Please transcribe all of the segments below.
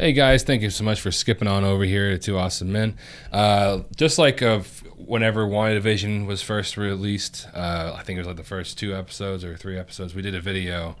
Hey guys, thank you so much for skipping on over here to Two Awesome Men. Just like whenever WandaVision was first released, I think it was like the first 2 episodes or 3 episodes, we did a video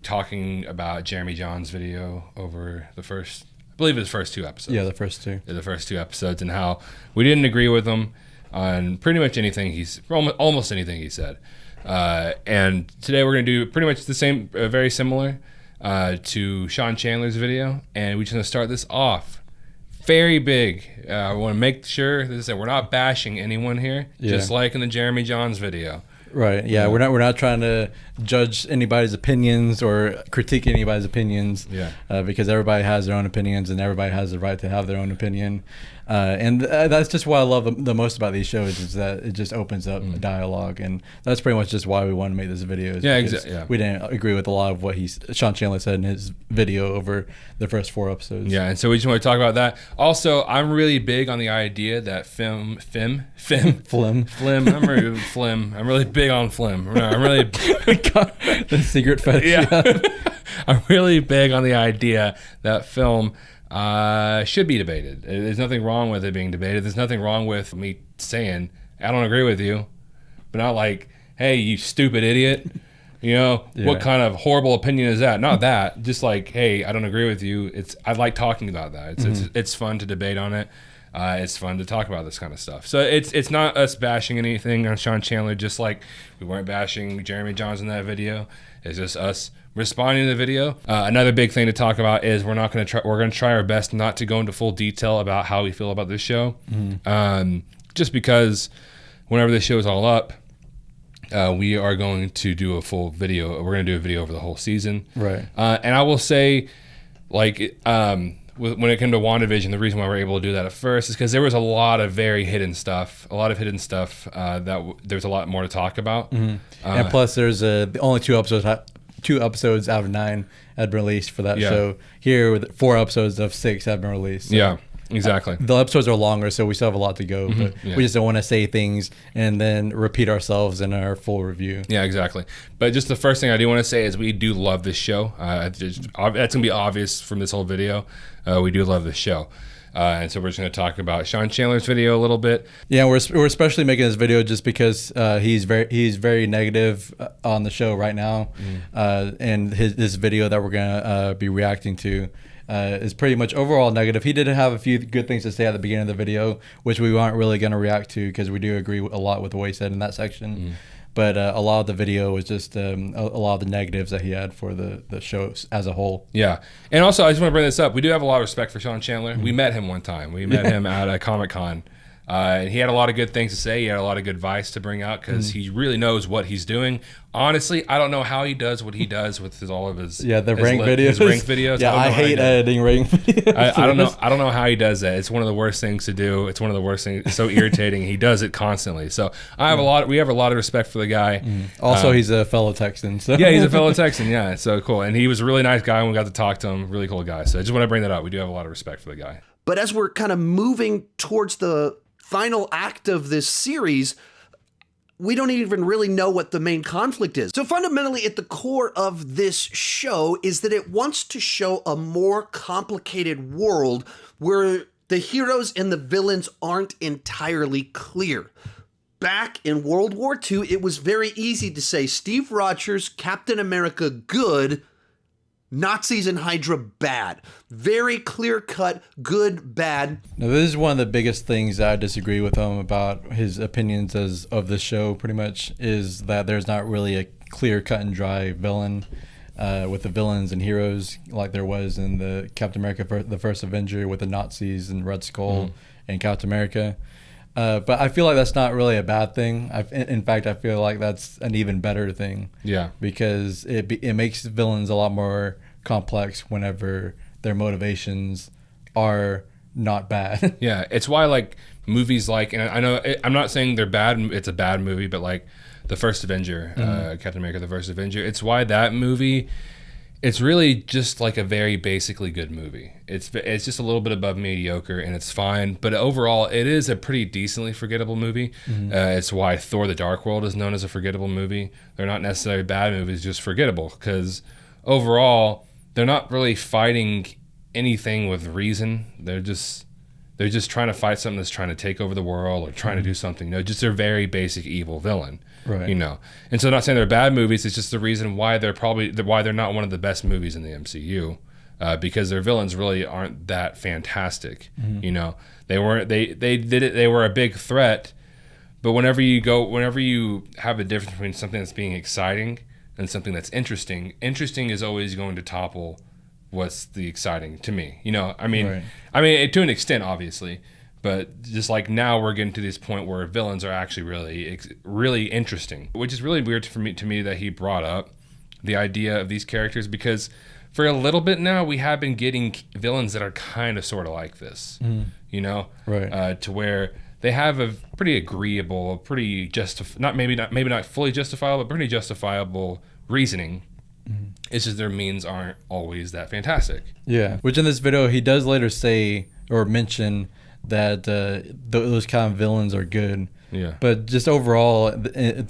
talking about Jeremy John's video over the first, I believe it was the first 2 episodes. Yeah, the first 2. The first 2 episodes, and how we didn't agree with him on pretty much anything almost anything he said. And today we're going to do pretty much the same, very similar to Sean Chandler's video, and we're just going to start this off very big. I want to make sure that we're not bashing anyone here, just like in the Jeremy Johns video. Right. Yeah, we're not trying to judge anybody's opinions or critique anybody's opinions. Yeah. Because everybody has their own opinions, and everybody has the right to have their own opinion. And that's just what I love the most about these shows, is that it just opens up a dialogue, and that's pretty much just why we wanted to make this video. Yeah, exactly. Yeah. We didn't agree with a lot of what Sean Chandler said in his video over the first 4 episodes. Yeah, and so we just want to talk about that. Also, I'm really big on the idea that phlegm. I'm really big on phlegm. I'm really the secret fetish. Yeah. I'm really big on the idea that film should be debated. There's nothing wrong with it being debated. There's nothing wrong with me saying, I don't agree with you, but not like, hey, you stupid idiot. You know, what kind of horrible opinion is that? Not that. Just like, hey, I don't agree with you. I like talking about that. It's fun to debate on it. It's fun to talk about this kind of stuff. So it's not us bashing anything on Sean Chandler, just like we weren't bashing Jeremy Johns in that video. It's just us responding to the video. Another big thing to talk about is we're going to try our best not to go into full detail about how we feel about this show. Just because whenever this show is all up, we are going to do a full video. We're going to do a video over the whole season. Right. And I will say, like, when it came to WandaVision, the reason why we're able to do that at first is because there was a lot of very hidden stuff. That there's a lot more to talk about. And plus, there's only 2 episodes out of 9 had been released for that show. Here, 4 episodes of 6 have been released. So. Yeah. Exactly. The episodes are longer, so we still have a lot to go, but we just don't want to say things and then repeat ourselves in our full review. Yeah, exactly. But just the first thing I do want to say is we do love this show. That's going to be obvious from this whole video. We do love this show. And so we're just going to talk about Sean Chandler's video a little bit. Yeah, we're especially making this video just because he's very negative on the show right now. And this video that we're going to be reacting to is pretty much overall negative. He did have a few good things to say at the beginning of the video, which we aren't really going to react to because we do agree a lot with what he said in that section. But a lot of the video was just a lot of the negatives that he had for the show as a whole. Yeah. And also, I just want to bring this up. We do have a lot of respect for Sean Chandler. We met him one time. We met him at a Comic-Con. And he had a lot of good things to say. He had a lot of good advice to bring out because he really knows what he's doing. Honestly, I don't know how he does what he does with all of his ranked videos. His ranked videos. Yeah, I hate editing ranked videos. I don't know how he does that. It's one of the worst things to do. It's one of the worst things. It's so irritating. He does it constantly. So we have a lot of respect for the guy. Also, he's a fellow Texan. So. Yeah, he's a fellow Texan. Yeah, so cool. And he was a really nice guy when we got to talk to him. Really cool guy. So I just want to bring that up. We do have a lot of respect for the guy. But as we're kind of moving towards the final act of this series, we don't even really know what the main conflict is. So fundamentally, at the core of this show is that it wants to show a more complicated world where the heroes and the villains aren't entirely clear. Back in World War II, it was very easy to say Steve Rogers, Captain America, good, Nazis and Hydra, bad. Very clear-cut, good, bad. Now, this is one of the biggest things that I disagree with him about his opinions of the show, pretty much, is that there's not really a clear, cut and dry villain with the villains and heroes like there was in the Captain America, the First Avenger, with the Nazis and Red Skull and Captain America. But I feel like that's not really a bad thing. In fact, I feel like that's an even better thing. Yeah. Because it makes villains a lot more complex whenever their motivations are not bad. Yeah, it's why like movies like, and I know I'm not saying they're bad. It's a bad movie, but like the First Avenger, Captain America: The First Avenger. It's why that movie. It's really just like a very basically good movie. It's just a little bit above mediocre and it's fine, but overall it is a pretty decently forgettable movie. It's why Thor: The Dark World is known as a forgettable movie. They're not necessarily bad movies, just forgettable because overall they're not really fighting anything with reason. They're just trying to fight something that's trying to take over the world or trying to do something. No, just a very basic evil villain. Right. You know. And so, not saying they're bad movies. It's just the reason why they're not one of the best movies in the MCU. Because their villains really aren't that fantastic. You know, they weren't. They did it. They were a big threat. But whenever you have a difference between something that's being exciting and something that's interesting is always going to topple what's the exciting to me. You know, I mean, to an extent, obviously. But just like now, we're getting to this point where villains are actually really interesting, which is really weird to me that he brought up the idea of these characters, because for a little bit now, we have been getting villains that are kind of sort of like this, you know, to where they have a pretty agreeable, pretty maybe not fully justifiable, but pretty justifiable reasoning. It's just their means aren't always that fantastic. Yeah, which in this video he does later say or mention that those kind of villains are good. Yeah. But just overall,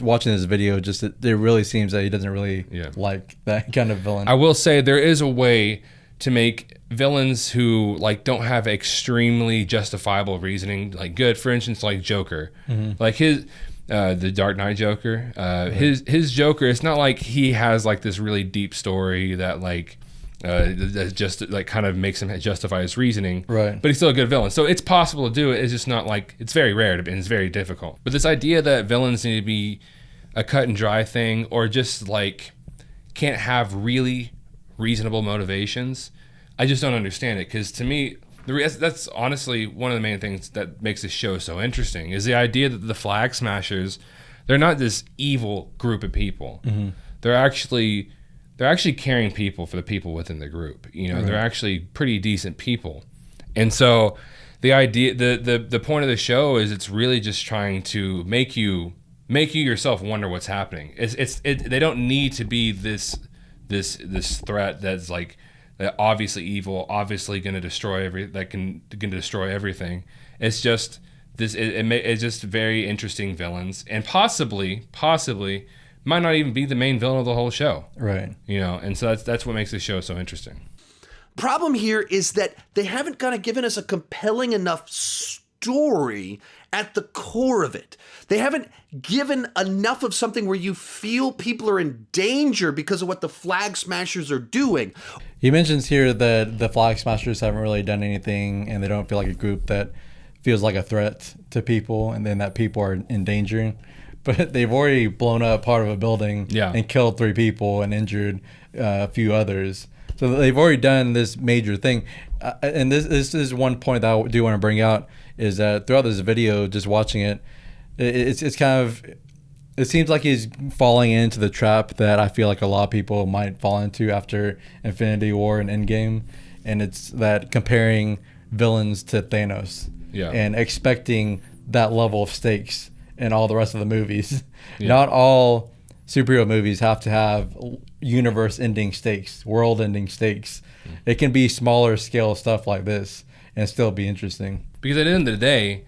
watching this video, just it really seems that he doesn't really like that kind of villain. I will say there is a way to make villains who like don't have extremely justifiable reasoning like good. For instance, like Joker, like his the Dark Knight Joker. His Joker. It's not like he has like this really deep story that like. That just like kind of makes him justify his reasoning, right? But he's still a good villain, so it's possible to do it. It's just not like it's very rare and it's very difficult. But this idea that villains need to be a cut and dry thing, or just like can't have really reasonable motivations, I just don't understand it. Because to me, that's honestly one of the main things that makes this show so interesting is the idea that the Flag Smashers, they're not this evil group of people. They're actually caring people for the people within the group. You know, they're actually pretty decent people. And so the idea, the point of the show is it's really just trying to make you yourself wonder what's happening. They don't need to be this threat that's like obviously evil, obviously going to destroy destroy everything. It's just this. It's just very interesting villains, and possibly might not even be the main villain of the whole show. Right. You know, and so that's what makes this show so interesting. Problem here is that they haven't kind of given us a compelling enough story at the core of it. They haven't given enough of something where you feel people are in danger because of what the Flag Smashers are doing. He mentions here that the Flag Smashers haven't really done anything and they don't feel like a group that feels like a threat to people, and then that people are in danger. But they've already blown up part of a building and killed 3 people and injured a few others. So they've already done this major thing. And this is one point that I do want to bring out, is that throughout this video, just watching it, it's kind of, it seems like he's falling into the trap that I feel like a lot of people might fall into after Infinity War and Endgame. And it's that comparing villains to Thanos and expecting that level of stakes in all the rest of the movies. Not all superhero movies have to have universe-ending stakes, world-ending stakes. It can be smaller scale stuff like this and still be interesting. Because at the end of the day,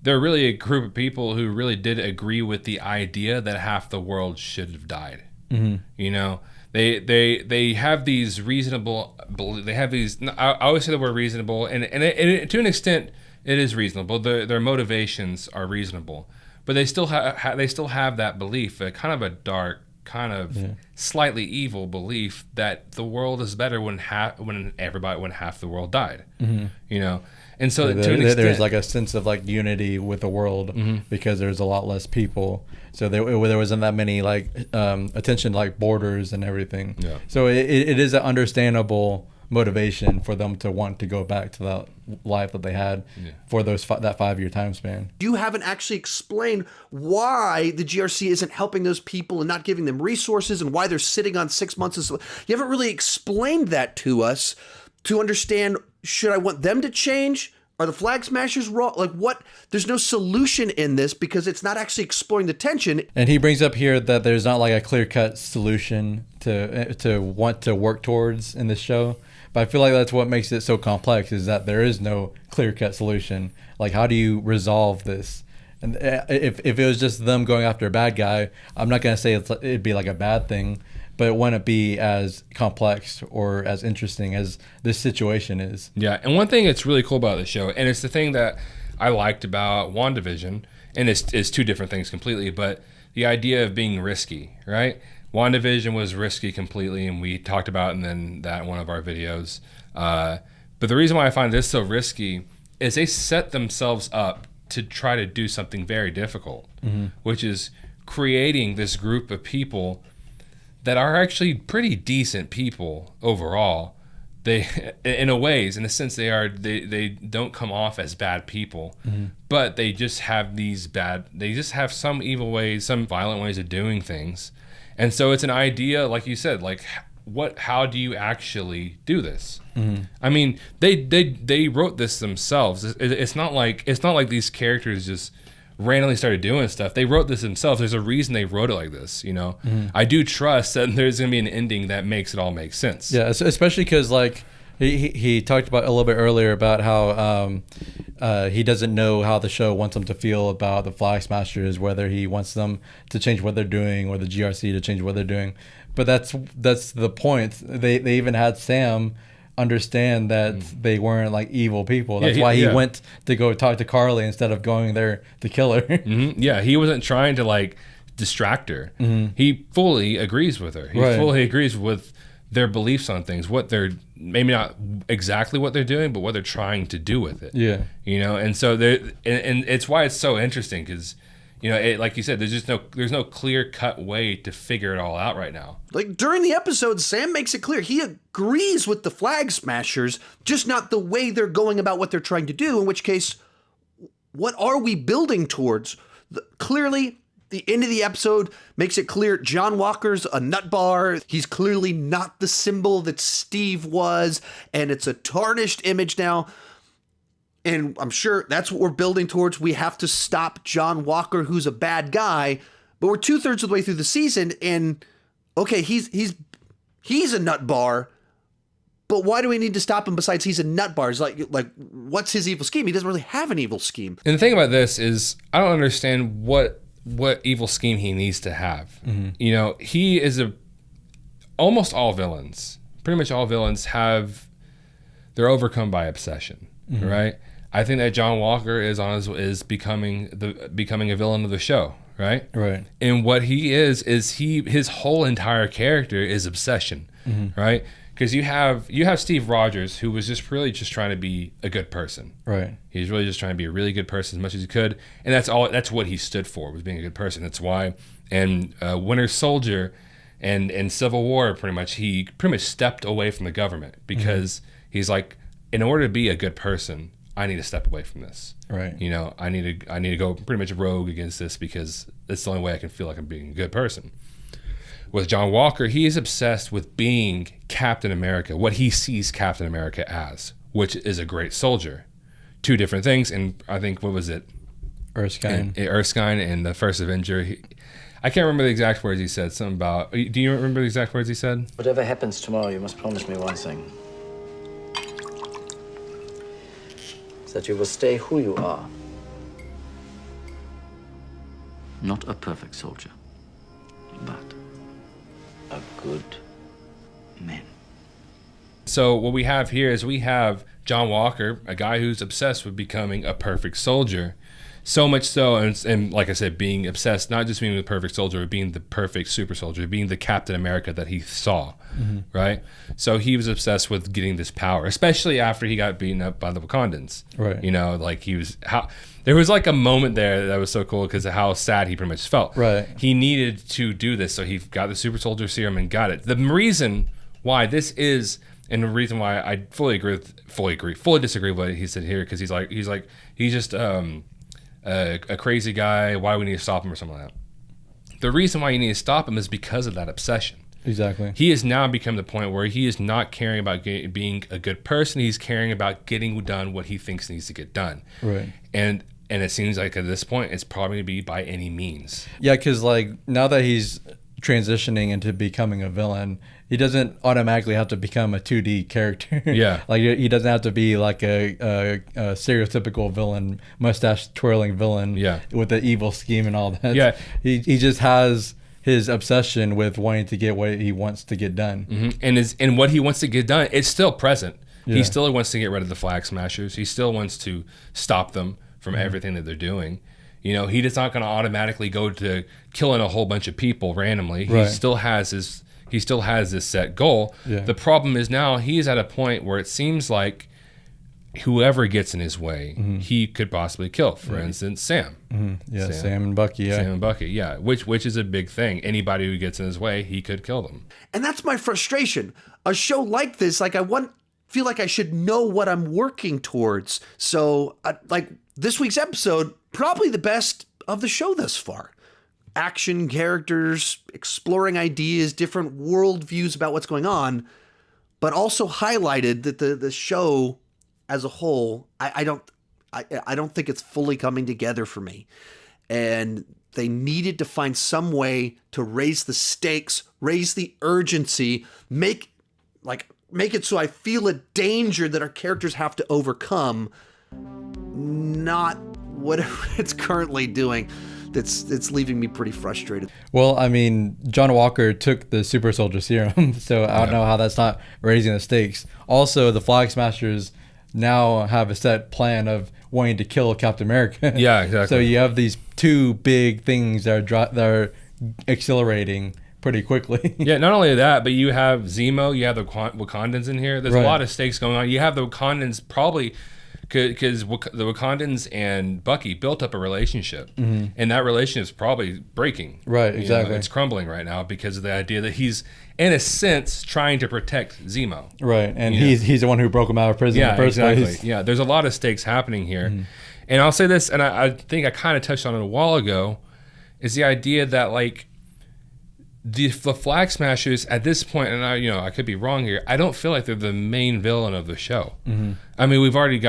they're really a group of people who really did agree with the idea that half the world should have died. You know, they have these reasonable. They have these. I always say the word reasonable, and to an extent, it is reasonable. Their motivations are reasonable. But they still have that belief, kind of a dark, kind of slightly evil belief that the world is better when half the world died. You know, and so to an extent, there's like a sense of like unity with the world because there's a lot less people. So there wasn't that many like attention like borders and everything. Yeah. So it is an understandable motivation for them to want to go back to that life that they had for that 5-year time span. You haven't actually explained why the GRC isn't helping those people and not giving them resources, and why they're sitting on 6 months. You haven't really explained that to us to understand, should I want them to change? Are the Flag Smashers wrong? Like what? There's no solution in this because it's not actually exploring the tension. And he brings up here that there's not like a clear-cut solution to want to work towards in this show. But I feel like that's what makes it so complex, is that there is no clear-cut solution. Like, how do you resolve this? And if it was just them going after a bad guy, I'm not going to say it'd be like a bad thing. but it wouldn't be as complex or as interesting as this situation is. Yeah, and one thing that's really cool about the show, and it's the thing that I liked about WandaVision, and it's two different things completely, but the idea of being risky, right? WandaVision was risky completely, and we talked about it in one of our videos. But the reason why I find this so risky is they set themselves up to try to do something very difficult, which is creating this group of people that are actually pretty decent people overall. They, in a sense, they don't come off as bad people, but they just have some evil ways, some violent ways of doing things. And so it's an idea, like you said, like how do you actually do this? I mean, they wrote this themselves. It's not like these characters just randomly started doing stuff. They wrote this themselves. There's a reason they wrote it like this, you know. I do trust that there's going to be an ending that makes it all make sense. Yeah, especially because like he talked about a little bit earlier about how he doesn't know how the show wants him to feel about the Flag Smashers, whether he wants them to change what they're doing or the GRC to change what they're doing. But that's the point. They even had Sam understand that they weren't like evil people. That's why he went to go talk to Carly instead of going there to kill her. Yeah, he wasn't trying to like distract her. He fully agrees with her. He fully agrees with their beliefs on things, what they're maybe not exactly what they're doing, but what they're trying to do with it. Yeah, you know, and so and it's why it's so interesting because, you know, like you said, there's no clear cut way to figure it all out right now. Like during the episode, Sam makes it clear he agrees with the Flag Smashers, just not the way they're going about what they're trying to do. In which case, what are we building towards? Clearly, the end of the episode makes it clear John Walker's a nut bar. He's clearly not the symbol that Steve was, and it's a tarnished image now. And I'm sure that's what we're building towards. We have to stop John Walker, who's a bad guy. But we're 2/3 of the way through the season, and okay, he's a nut bar. But why do we need to stop him? Besides, he's a nut bar. It's like what's his evil scheme? He doesn't really have an evil scheme. And the thing about this is, I don't understand what evil scheme he needs to have. You know, he is almost all villains. Pretty much all villains they're overcome by obsession, right? I think that John Walker is becoming a villain of the show, right? Right. And what he is his whole entire character is obsession, right? Because you have Steve Rogers, who was just really just trying to be a good person. Right. He's really just trying to be a really good person as much as he could, and that's what he stood for, was being a good person. That's why. And Winter Soldier and Civil War, he pretty much stepped away from the government because he's like, in order to be a good person, I need to step away from this. Right. You know, I need to go pretty much rogue against this because it's the only way I can feel like I'm being a good person. With John Walker, he is obsessed with being Captain America, what he sees Captain America as, which is a great soldier. Two different things, and I think, what was it? Erskine and the first Avenger. I can't remember the exact words he said. Something about, do you remember the exact words he said? Whatever happens tomorrow, you must promise me one thing. That you will stay who you are. Not a perfect soldier, but a good man. So what we have here is we have John Walker, a guy who's obsessed with becoming a perfect soldier. So much so, and like I said, being obsessed, not just being the perfect soldier, but being the perfect super soldier, being the Captain America that he saw, right? So he was obsessed with getting this power, especially after he got beaten up by the Wakandans. Right. You know, like there was like a moment there that was so cool because of how sad he pretty much felt. Right. He needed to do this, so he got the super soldier serum and got it. The reason why this is, and the reason why I fully disagree with what he said here, because he's just a crazy guy. Why we need to stop him or something like that. The reason why you need to stop him is because of that obsession. Exactly. He has now become the point where he is not caring about being a good person. He's caring about getting done what he thinks needs to get done. Right. And it seems like at this point, it's probably going to be by any means. Yeah, because like now that he's transitioning into becoming a villain, he doesn't automatically have to become a 2D character. Yeah. Like he doesn't have to be like a stereotypical villain, mustache twirling villain. Yeah. With the evil scheme and all that. Yeah. He just has his obsession with wanting to get what he wants to get done. And what he wants to get done, it's still present. Yeah. He still wants to get rid of the Flag Smashers. He still wants to stop them from everything that they're doing. You know, he's not going to automatically go to killing a whole bunch of people randomly. Right. He still has this set goal. Yeah. The problem is now he's at a point where it seems like whoever gets in his way, he could possibly kill. For instance, Sam. Yeah, Sam and Bucky. Yeah, Sam and Bucky. Yeah, which is a big thing. Anybody who gets in his way, he could kill them. And that's my frustration. A show like this, like feel like I should know what I'm working towards. So, like this week's episode, probably the best of the show thus far. Action, characters, exploring ideas, different worldviews about what's going on, but also highlighted that the show as a whole, I don't think it's fully coming together for me. And they needed to find some way to raise the stakes, raise the urgency, make it so I feel a danger that our characters have to overcome, not whatever it's currently doing. It's leaving me pretty frustrated. Well, I mean, John Walker took the super soldier serum, so I don't know how that's not raising the stakes. Also, the Flag Smashers now have a set plan of wanting to kill Captain America. Yeah, exactly. So you have these two big things that are accelerating pretty quickly. Yeah, not only that, but you have Zemo, you have the Wakandans in here. There's a lot of stakes going on. You have the Wakandans probably because the Wakandans and Bucky built up a relationship, and that relationship is probably breaking. Right, exactly. You know, it's crumbling right now because of the idea that he's, in a sense, trying to protect Zemo. Right, and he's the one who broke him out of prison in the first place. Yeah, there's a lot of stakes happening here. And I'll say this, and I think I kind of touched on it a while ago, is the idea that, like, the Flag Smashers at this point, and I could be wrong here, I don't feel like they're the main villain of the show. I mean, we've already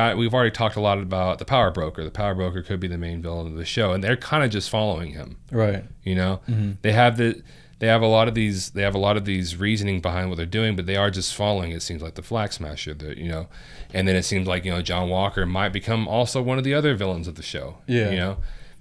talked a lot about the Power Broker. The Power Broker could be the main villain of the show, and they're kind of just following him. Right. You know, they have a lot of these reasoning behind what they're doing, but they are just following. It seems like the Flag Smasher, and then it seems like John Walker might become also one of the other villains of the show. Yeah.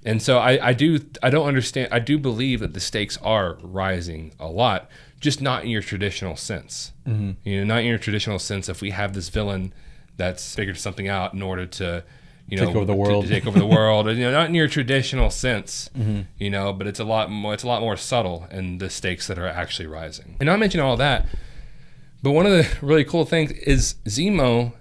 And so I don't understand. I do believe that the stakes are rising a lot, just not in your traditional sense. Not in your traditional sense. If we have this villain that's figured something out in order to, take over the world, to take over the world, not in your traditional sense, but it's a lot more subtle in the stakes that are actually rising. And I mentioned all that, but one of the really cool things is Zemo,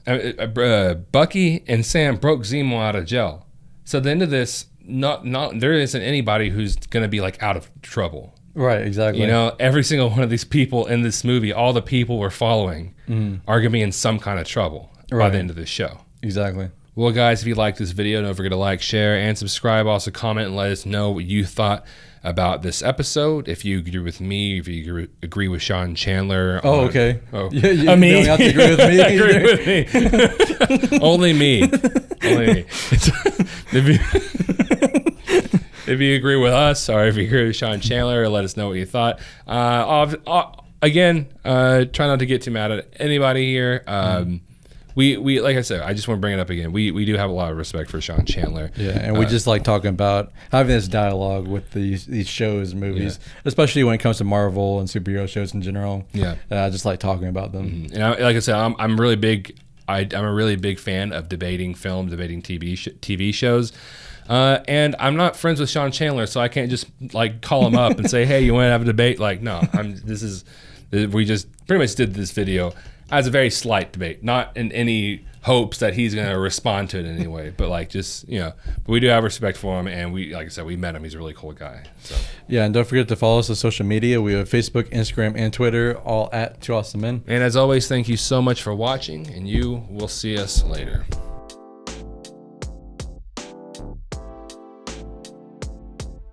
Bucky and Sam broke Zemo out of jail. So at the end of this, not there isn't anybody who's going to be like out of trouble. Right, exactly. Every single one of these people in this movie, all the people we're following are going to be in some kind of trouble by the end of this show. Exactly. Well, guys, if you like this video, don't forget to like, share, and subscribe. Also, comment and let us know what you thought about this episode. If you agree with me, if you agree with Sean Chandler. Okay. Yeah, me. You don't have to agree with me. Agree with me. Only me. Only me. If you agree with us, or if you agree with Sean Chandler, let us know what you thought. Again, try not to get too mad at anybody here. We like I said, I just want to bring it up again. We do have a lot of respect for Sean Chandler. Yeah, and we just like talking about having this dialogue with these shows and movies, especially when it comes to Marvel and superhero shows in general. Yeah, I just like talking about them. And like I said, I'm really big. I'm a really big fan of debating film, debating TV shows. And I'm not friends with Sean Chandler, so I can't just like call him up and say, "Hey, you want to have a debate?" Like, no, we just pretty much did this video as a very slight debate, not in any hopes that he's going to respond to it in any way, but like just, but we do have respect for him, and we, like I said, we met him. He's a really cool guy. So yeah, and don't forget to follow us on social media. We have Facebook, Instagram, and Twitter, all at 2 Awesome Men. And as always, thank you so much for watching, and you will see us later.